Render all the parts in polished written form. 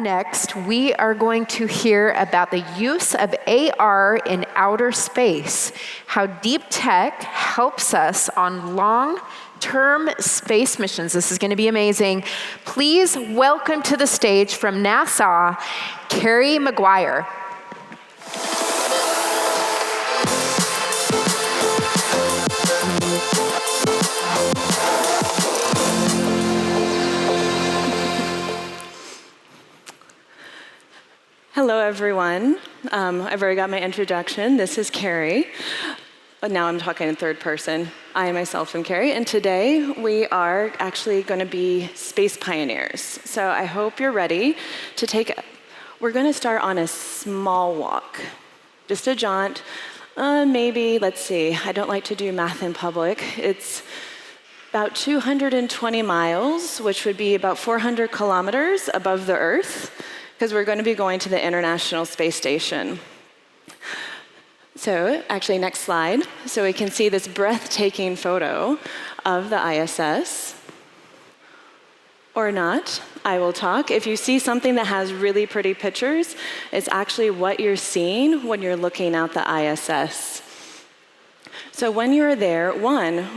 next, we are going to hear about the use of AR in outer space, how deep tech helps us on long-term space missions. This is going to be amazing. Please welcome to the stage from NASA, Carrie McGuire. Hello, everyone. I've already got my introduction. This is Carrie. But now I'm talking in third person. I myself am Carrie, and today we are actually going to be space pioneers. So I hope you're ready to we're going to start on a small walk, just a jaunt. Maybe, let's see, I don't like to do math in public. It's about 220 miles, which would be about 400 kilometers above the Earth, because we're going to be going to the International Space Station. So, actually, next slide. So we can see this breathtaking photo of the ISS. Or not, I will talk. If you see something that has really pretty pictures, it's actually what you're seeing when you're looking at the ISS. So when you're there,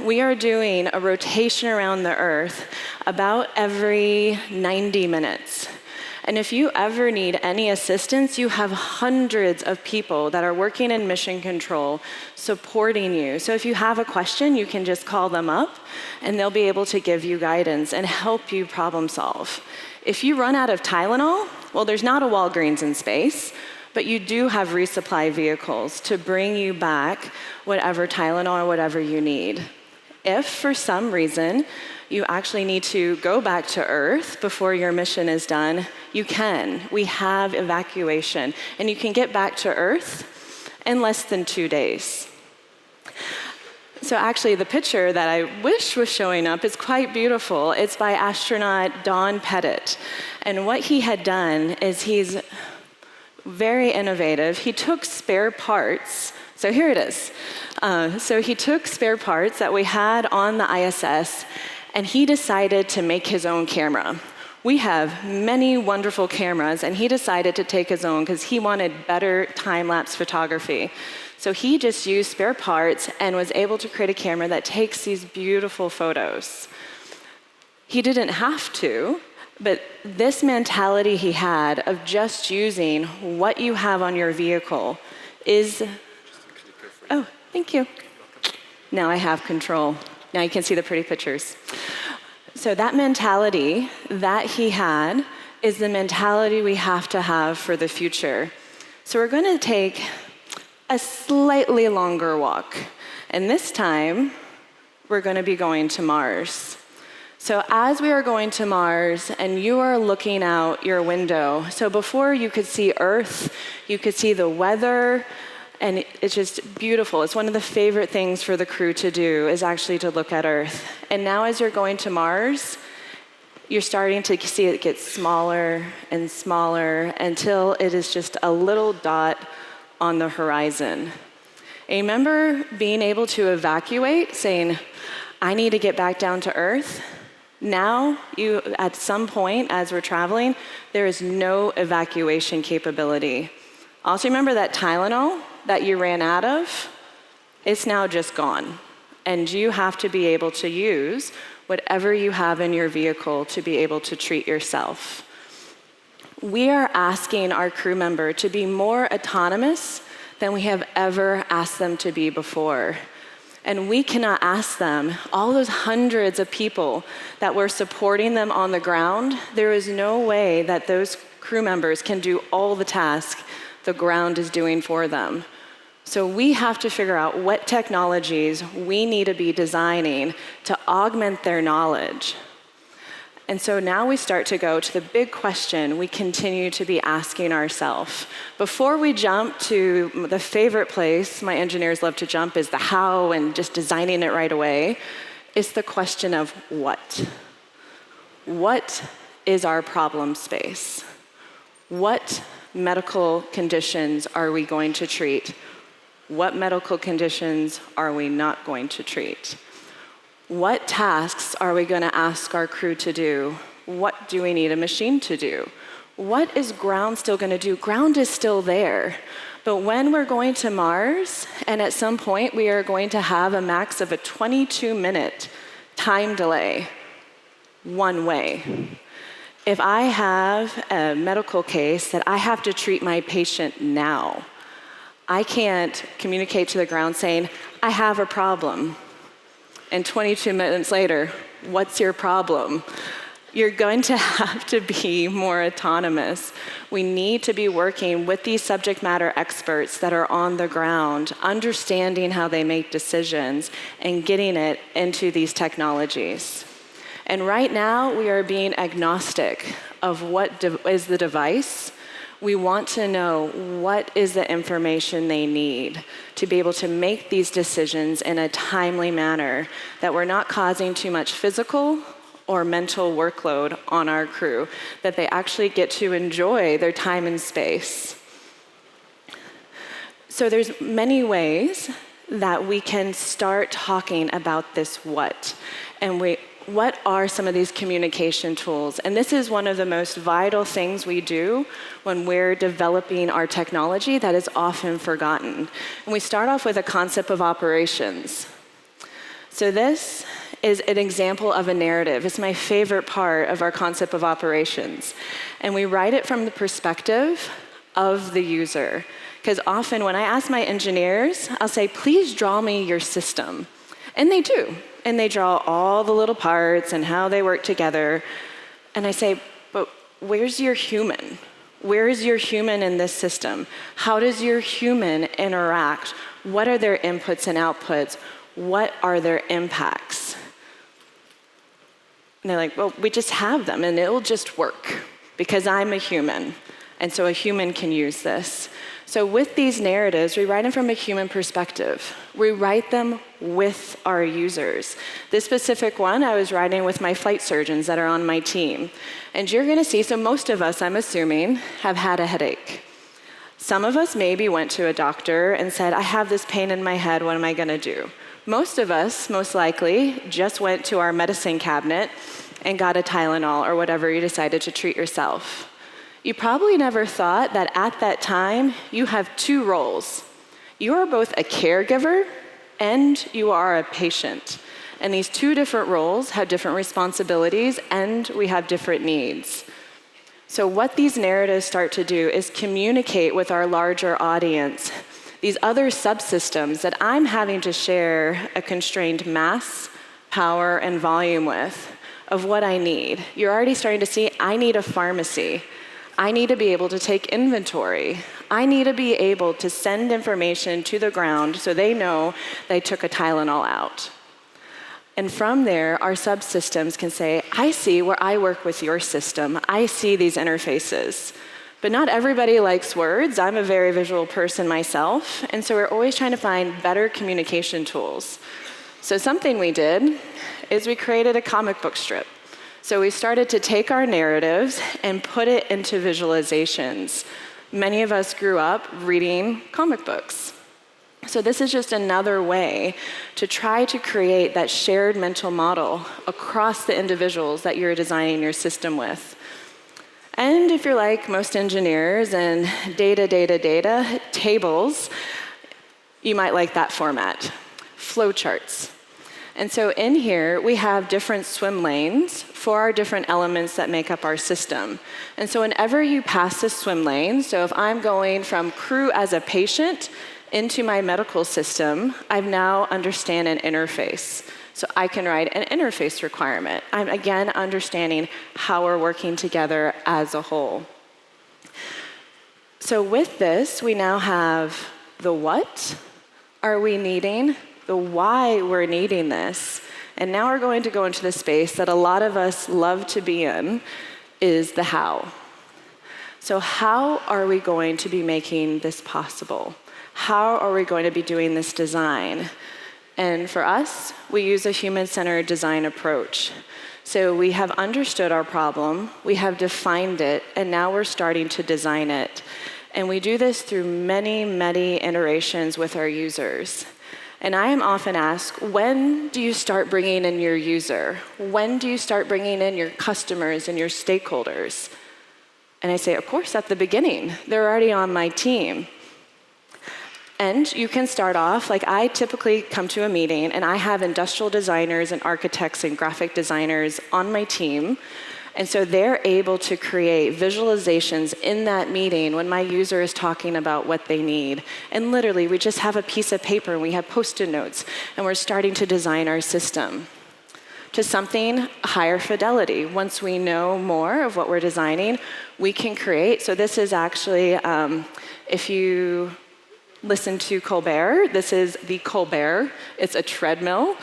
we are doing a rotation around the Earth about every 90 minutes. And if you ever need any assistance, you have hundreds of people that are working in mission control supporting you. So if you have a question, you can just call them up and they'll be able to give you guidance and help you problem solve. If you run out of Tylenol, well, there's not a Walgreens in space, but you do have resupply vehicles to bring you back whatever Tylenol or whatever you need. If for some reason you actually need to go back to Earth before your mission is done, you can. We have evacuation, and you can get back to Earth in less than 2 days. So actually, the picture that I wish was showing up is quite beautiful. It's by astronaut Don Pettit. And what he had done is he's very innovative. He took spare parts. So here it is. So he took spare parts that we had on the ISS, and he decided to make his own camera. We have many wonderful cameras, and he decided to take his own because he wanted better time-lapse photography. So he just used spare parts and was able to create a camera that takes these beautiful photos. He didn't have to, but this mentality he had of just using what you have on your vehicle is... Oh, thank you. Now I have control. Now you can see the pretty pictures. So that mentality that he had is the mentality we have to have for the future. So we're going to take a slightly longer walk. And this time, we're going to be going to Mars. So as we are going to Mars and you are looking out your window, so before you could see Earth, you could see the weather, and it's just beautiful. It's one of the favorite things for the crew to do is actually to look at Earth. And now as you're going to Mars, you're starting to see it get smaller and smaller until it is just a little dot on the horizon. And you remember being able to evacuate, saying, I need to get back down to Earth? Now, at some point as we're traveling, there is no evacuation capability. Also remember that Tylenol that you ran out of, it's now just gone. And you have to be able to use whatever you have in your vehicle to be able to treat yourself. We are asking our crew member to be more autonomous than we have ever asked them to be before. And we cannot ask them, all those hundreds of people that were supporting them on the ground, there is no way that those crew members can do all the tasks the ground is doing for them. So we have to figure out what technologies we need to be designing to augment their knowledge. And so now we start to go to the big question we continue to be asking ourselves. Before we jump to the favorite place my engineers love to jump is the how and just designing it right away, it's the question of what. What is our problem space? What medical conditions are we going to treat? What medical conditions are we not going to treat? What tasks are we going to ask our crew to do? What do we need a machine to do? What is ground still going to do? Ground is still there. But when we're going to Mars, and at some point we are going to have a max of a 22-minute time delay, one way. If I have a medical case that I have to treat my patient now, I can't communicate to the ground saying, I have a problem. And 22 minutes later, what's your problem? You're going to have to be more autonomous. We need to be working with these subject matter experts that are on the ground, understanding how they make decisions and getting it into these technologies. And right now, we are being agnostic of what is the device. We want to know what is the information they need to be able to make these decisions in a timely manner, that we're not causing too much physical or mental workload on our crew, that they actually get to enjoy their time in space. So there's many ways that we can start talking about this what. And what are some of these communication tools? And this is one of the most vital things we do when we're developing our technology that is often forgotten. And we start off with a concept of operations. So this is an example of a narrative. It's my favorite part of our concept of operations. And we write it from the perspective of the user. Because often when I ask my engineers, I'll say, please draw me your system. And they do. And they draw all the little parts and how they work together. And I say, but where's your human? Where is your human in this system? How does your human interact? What are their inputs and outputs? What are their impacts? And they're like, well, we just have them and it'll just work because I'm a human. And so a human can use this. So with these narratives, we write them from a human perspective. We write them with our users. This specific one, I was writing with my flight surgeons that are on my team. And you're going to see, so most of us, I'm assuming, have had a headache. Some of us maybe went to a doctor and said, I have this pain in my head, what am I going to do? Most of us, most likely, just went to our medicine cabinet and got a Tylenol or whatever you decided to treat yourself. You probably never thought that at that time, you have two roles. You are both a caregiver and you are a patient. And these two different roles have different responsibilities and we have different needs. So what these narratives start to do is communicate with our larger audience these other subsystems that I'm having to share a constrained mass, power, and volume with of what I need. You're already starting to see, I need a pharmacy. I need to be able to take inventory. I need to be able to send information to the ground so they know they took a Tylenol out. And from there, our subsystems can say, I see where I work with your system. I see these interfaces. But not everybody likes words. I'm a very visual person myself. And so we're always trying to find better communication tools. So something we did is we created a comic book strip. So we started to take our narratives and put it into visualizations. Many of us grew up reading comic books. So this is just another way to try to create that shared mental model across the individuals that you're designing your system with. And if you're like most engineers and data, tables, you might like that format. Flowcharts. And so in here, we have different swim lanes for our different elements that make up our system. And so whenever you pass a swim lane, so if I'm going from crew as a patient into my medical system, I now understand an interface. So I can write an interface requirement. I'm again understanding how we're working together as a whole. So with this, we now have the what are we needing, the why we're needing this, and now we're going to go into the space that a lot of us love to be in, is the how. So how are we going to be making this possible? How are we going to be doing this design? And for us, we use a human-centered design approach. So we have understood our problem, we have defined it, and now we're starting to design it. And we do this through many, many iterations with our users. And I am often asked, when do you start bringing in your user? When do you start bringing in your customers and your stakeholders? And I say, of course, at the beginning. They're already on my team. And you can start off, like I typically come to a meeting and I have industrial designers and architects and graphic designers on my team. And so they're able to create visualizations in that meeting when my user is talking about what they need. And literally, we just have a piece of paper and we have Post-it notes and we're starting to design our system to something higher fidelity. Once we know more of what we're designing, we can create. So this is actually, if you listen to Colbert, this is the Colbert. It's a treadmill.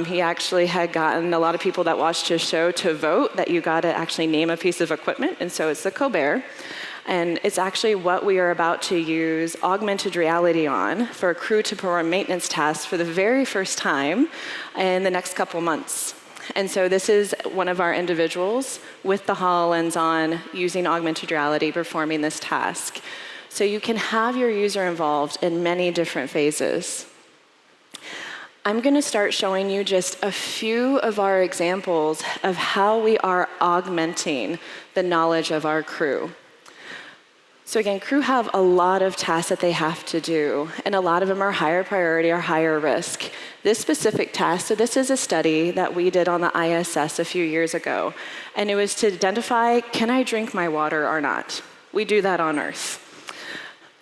He actually had gotten a lot of people that watched his show to vote that you got to actually name a piece of equipment, and so it's the Colbert. And it's actually what we are about to use augmented reality on for a crew to perform maintenance tasks for the very first time in the next couple months. And so this is one of our individuals with the HoloLens on using augmented reality performing this task. So you can have your user involved in many different phases. I'm going to start showing you just a few of our examples of how we are augmenting the knowledge of our crew. So again, crew have a lot of tasks that they have to do, and a lot of them are higher priority or higher risk. This specific task, so this is a study that we did on the ISS a few years ago, and it was to identify, can I drink my water or not? We do that on Earth.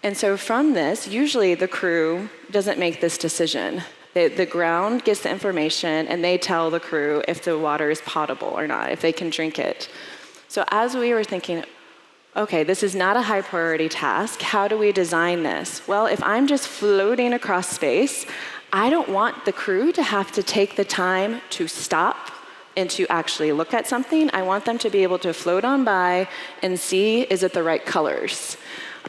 And so from this, usually the crew doesn't make this decision. The ground gets the information, and they tell the crew if the water is potable or not, if they can drink it. So as we were thinking, okay, this is not a high priority task. How do we design this? Well, if I'm just floating across space, I don't want the crew to have to take the time to stop and to actually look at something. I want them to be able to float on by and see, is it the right colors?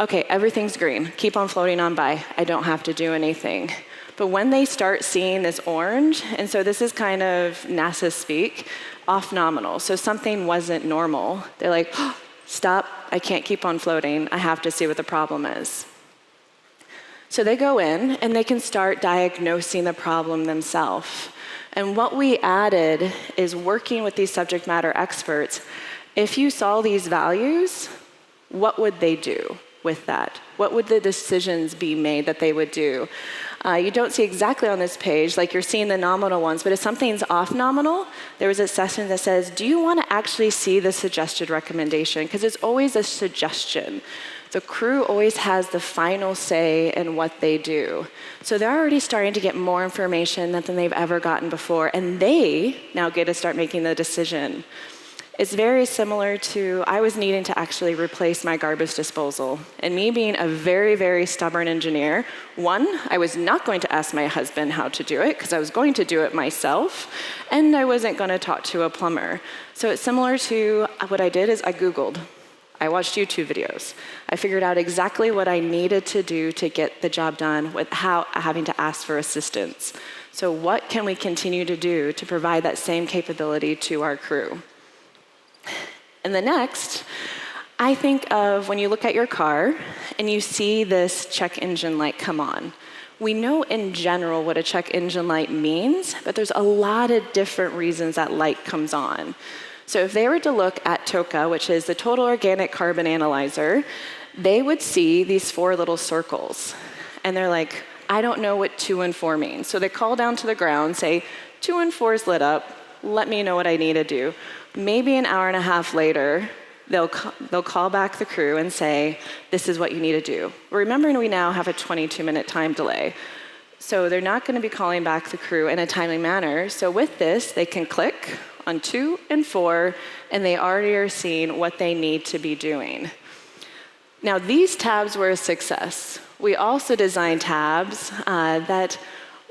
Okay, everything's green. Keep on floating on by. I don't have to do anything. But when they start seeing this orange, and so this is kind of NASA speak, off nominal. So something wasn't normal. They're like, oh, stop, I can't keep on floating. I have to see what the problem is. So they go in and they can start diagnosing the problem themselves. And what we added is working with these subject matter experts. If you saw these values, what would they do with that? What would the decisions be made that they would do? You don't see exactly on this page, like you're seeing the nominal ones, but if something's off nominal, there was a session that says, do you want to actually see the suggested recommendation? Because it's always a suggestion. The crew always has the final say in what they do. So they're already starting to get more information than they've ever gotten before, and they now get to start making the decision. It's very similar to, I was needing to actually replace my garbage disposal. And me being a very, very stubborn engineer, one, I was not going to ask my husband how to do it because I was going to do it myself, and I wasn't going to talk to a plumber. So it's similar to what I did is I Googled. I watched YouTube videos. I figured out exactly what I needed to do to get the job done without having to ask for assistance. So what can we continue to do to provide that same capability to our crew? And the next, I think of when you look at your car and you see this check engine light come on. We know in general what a check engine light means, but there's a lot of different reasons that light comes on. So if they were to look at TOCA, which is the Total Organic Carbon Analyzer, they would see these 4 little circles. And they're like, I don't know what 2 and 4 mean. So they call down to the ground, say, 2 and 4 is lit up. Let me know what I need to do. Maybe an hour and a half later, they'll call back the crew and say, this is what you need to do. Remembering we now have a 22-minute time delay. So they're not going to be calling back the crew in a timely manner. So with this, they can click on 2 and 4, and they already are seeing what they need to be doing. Now, these tabs were a success. We also designed tabs that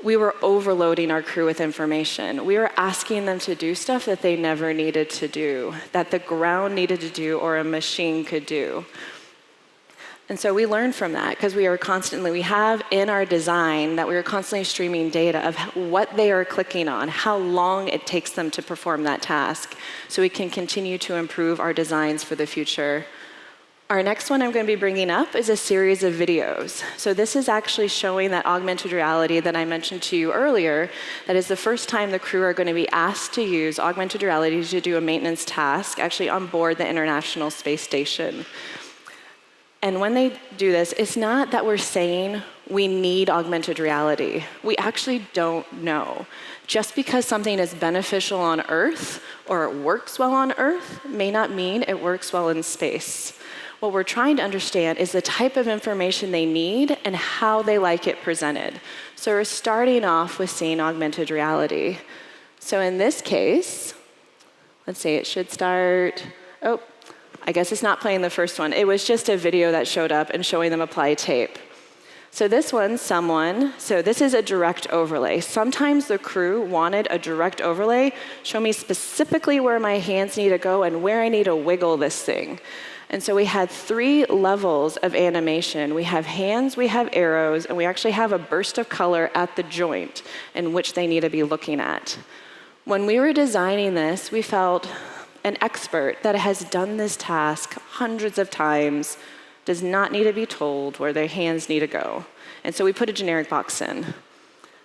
we were overloading our crew with information. We were asking them to do stuff that they never needed to do, that the ground needed to do or a machine could do. And so we learned from that because we have in our design that we are constantly streaming data of what they are clicking on, how long it takes them to perform that task, so we can continue to improve our designs for the future. Our next one I'm going to be bringing up is a series of videos. So this is actually showing that augmented reality that I mentioned to you earlier. That is the first time the crew are going to be asked to use augmented reality to do a maintenance task, actually on board the International Space Station. And when they do this, it's not that we're saying we need augmented reality. We actually don't know. Just because something is beneficial on Earth or it works well on Earth may not mean it works well in space. What we're trying to understand is the type of information they need and how they like it presented. So we're starting off with seeing augmented reality. So in this case, let's see, it should start. Oh, I guess it's not playing the first one. It was just a video that showed up and showing them apply tape. So this one, so this is a direct overlay. Sometimes the crew wanted a direct overlay, show me specifically where my hands need to go and where I need to wiggle this thing. And so we had 3 levels of animation. We have hands, we have arrows, and we actually have a burst of color at the joint in which they need to be looking at. When we were designing this, we felt an expert that has done this task hundreds of times does not need to be told where their hands need to go. And so we put a generic box in. And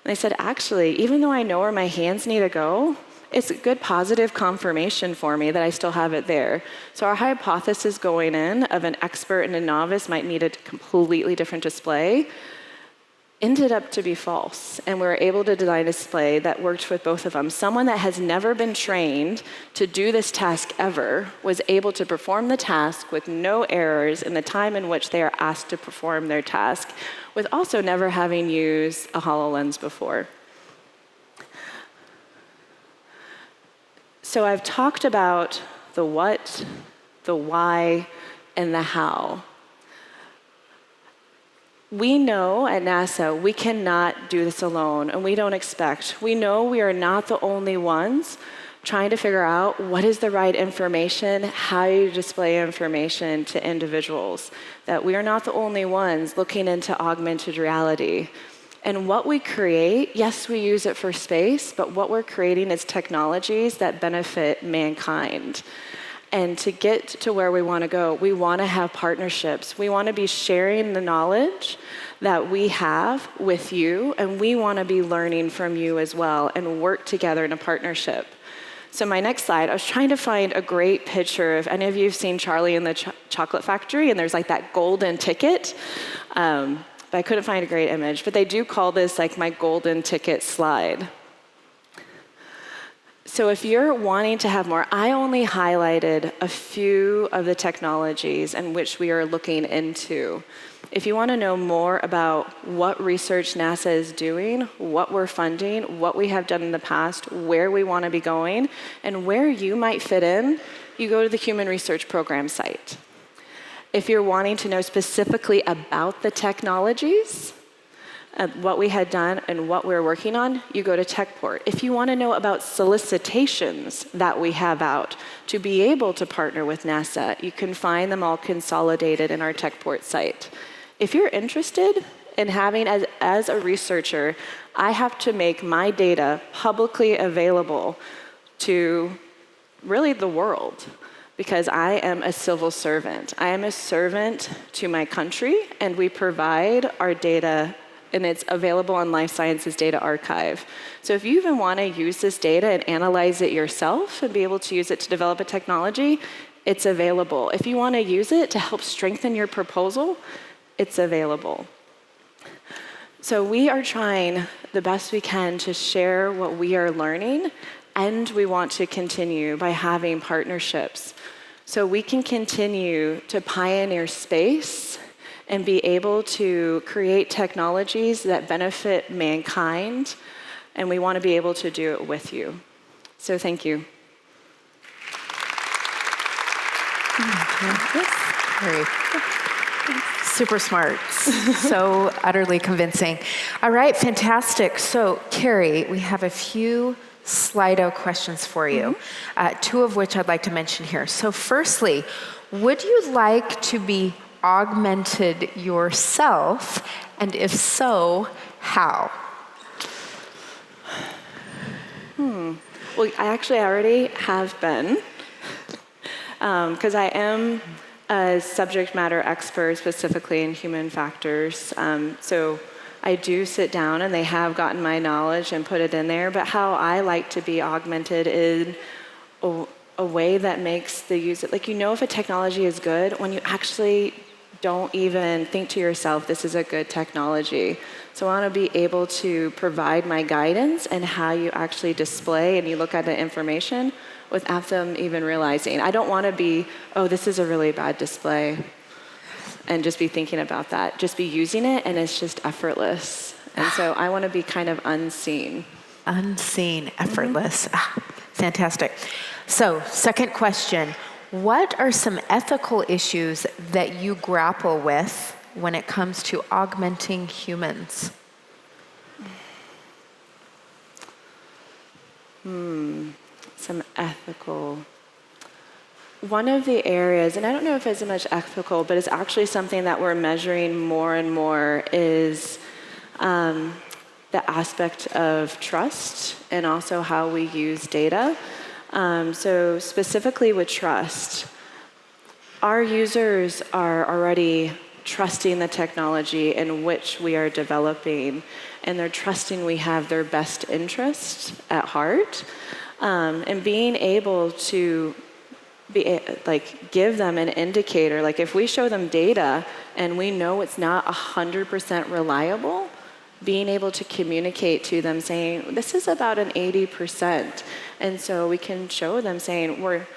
I said, actually, even though I know where my hands need to go, it's a good positive confirmation for me that I still have it there. So our hypothesis going in of an expert and a novice might need a completely different display ended up to be false. And we were able to design a display that worked with both of them. Someone that has never been trained to do this task ever was able to perform the task with no errors in the time in which they are asked to perform their task, with also never having used a HoloLens before. So I've talked about the what, the why, and the how. We know at NASA we cannot do this alone, and we don't expect. We know we are not the only ones trying to figure out what is the right information, how you display information to individuals. That we are not the only ones looking into augmented reality. And what we create, yes, we use it for space, but what we're creating is technologies that benefit mankind. And to get to where we want to go, we want to have partnerships. We want to be sharing the knowledge that we have with you, and we want to be learning from you as well and work together in a partnership. So my next slide, I was trying to find a great picture. If any of you have seen Charlie and the Chocolate Factory, and there's like that golden ticket, but I couldn't find a great image. But they do call this like my golden ticket slide. So if you're wanting to have more, I only highlighted a few of the technologies in which we are looking into. If you want to know more about what research NASA is doing, what we're funding, what we have done in the past, where we want to be going, and where you might fit in, you go to the Human Research Program site. If you're wanting to know specifically about the technologies, what we had done and what we're working on, you go to TechPort. If you want to know about solicitations that we have out to be able to partner with NASA, you can find them all consolidated in our TechPort site. If you're interested in having, as a researcher, I have to make my data publicly available to really the world, because I am a civil servant. I am a servant to my country, and we provide our data, and it's available on Life Sciences Data Archive. So if you even want to use this data and analyze it yourself and be able to use it to develop a technology, it's available. If you want to use it to help strengthen your proposal, it's available. So we are trying the best we can to share what we are learning, and we want to continue by having partnerships so we can continue to pioneer space and be able to create technologies that benefit mankind, and we want to be able to do it with you. So thank you. Super smart. So utterly convincing. All right, fantastic. So Carrie, we have a few Slido questions for you, two of which I'd like to mention here. So firstly, would you like to be augmented yourself, and if so, how? Well, I actually already have been, because I am a subject matter expert specifically in human factors. So I do sit down, and they have gotten my knowledge and put it in there, but how I like to be augmented in a way that makes the user, like, if a technology is good when you actually don't even think to yourself, this is a good technology. So I want to be able to provide my guidance and how you actually display and you look at the information without them even realizing. I don't want to be, oh, this is a really bad display, and just be thinking about that. Just be using it, and it's just effortless. And so I want to be kind of unseen. Unseen, effortless. Fantastic. So, second question. What are some ethical issues that you grapple with when it comes to augmenting humans? Some ethical. One of the areas, and I don't know if it's so much ethical, but it's actually something that we're measuring more and more, is the aspect of trust and also how we use data. So specifically with trust, our users are already trusting the technology in which we are developing, and they're trusting we have their best interest at heart, and being able to give them an indicator. Like, if we show them data and we know it's not 100% reliable, being able to communicate to them saying, this is about an 80%. And so we can show them saying, we're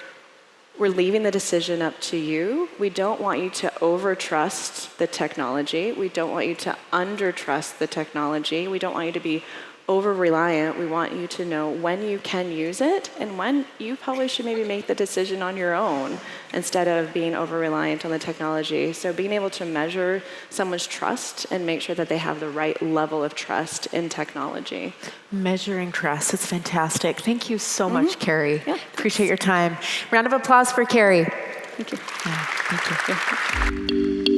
leaving the decision up to you. We don't want you to over-trust the technology. We don't want you to under-trust the technology. We don't want you to be over-reliant. We want you to know when you can use it and when you probably should maybe make the decision on your own instead of being over-reliant on the technology. So being able to measure someone's trust and make sure that they have the right level of trust in technology. Measuring trust. It's fantastic. Thank you so much, Carrie. Yeah, appreciate your time. Round of applause for Carrie. Thank you. Yeah, thank you.